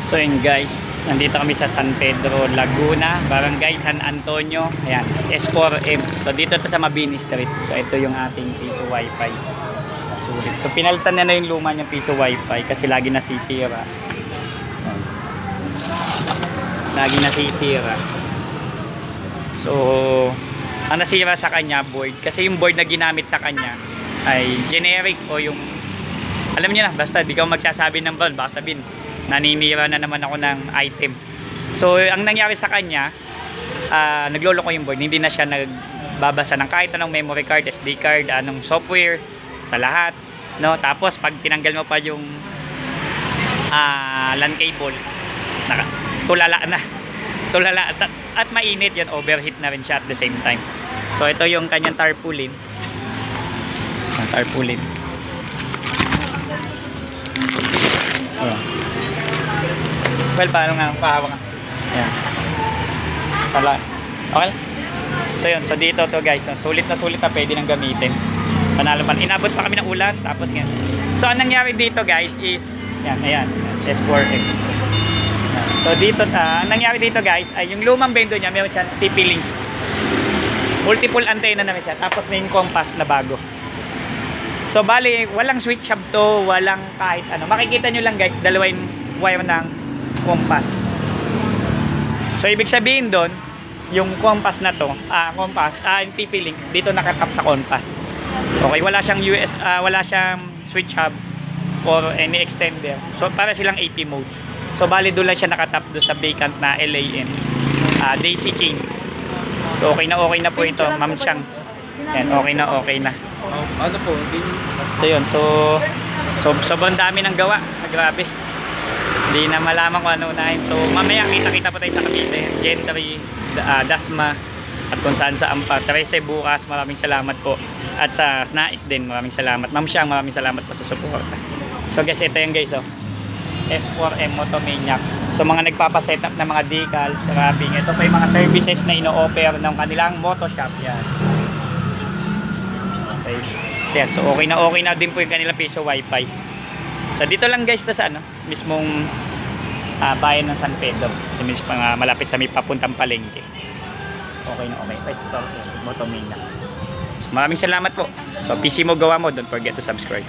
So yun guys, nandito kami sa San Pedro, Laguna, Barangay San Antonio. Ayan, S4M. So dito to sa Mabini Street. So ito yung ating piso wifi. Sulit. So pinalitan na yung luma niyang piso wifi kasi lagi nasisira. Lagi nasisira. So ang nasira sa kanya board, kasi yung board na ginamit sa kanya ay generic o yung alam niyo na, basta di ka magsasabi ng brand, baka sabihin naninira na naman ako ng item. So ang nangyari sa kanya, nagloloko yung board, hindi na siya nagbabasa ng kahit anong memory card, SD card, anong software, sa lahat, no? Tapos pag tinanggal mo pa yung LAN cable, tulala at mainit yun, overheat na rin siya at the same time. So ito yung kanyang tarpaulin. Well, paano nga kahawak nga. Ayan. Okay? So yun, so dito to guys, sulit na pwede nang gamitin. Panalo pa. Inabot pa kami ng ulan, tapos yan. So ang nangyari dito guys is yan, ayan, S4M. So dito, ang nangyari dito guys ay yung lumang bendo niya, meron siyang TP-Link. Multiple antenna naman siya, tapos may compass na bago. So bali, walang switch hub to, walang kahit ano. Makikita nyo lang guys, dalawa yung wire ng compass. So ibig sabihin doon, yung compass na to, yung TP-Link dito nakatap sa compass. Okay, wala siyang wala siyang switch hub or any extender. So para silang AP mode. So bali doon lang siya nakatap do sa vacant na LAN DC chain. So okay na po ito, Ma'am Chang. Yan, okay na. Ano po? So yun, so sobrang dami ng gawa. Grabe. Hindi na malaman kung ano unahin. So mamaya kita pa tayo sa Cavite, Gentry, Dasma, at kung saan sa Ampa. 13 bukas, maraming salamat po. At sa Snais din, maraming salamat. Ma'am Siang, maraming salamat po sa suporta. So guys, ito yung guys, S4M Motomaniac. So mga nagpapaset up ng mga decals, wrapping. Ito pa yung mga services na ino-offer ng kanilang moto shop. Yan. Okay. So okay na din po yung kanilang piso wifi. So dito lang guys, sa mismong bayan ng San Pedro. So malapit sa may papuntang palengke. Okay na. S4M Motomaniac. So maraming salamat po. So PC mo gawa mo, don't forget to subscribe.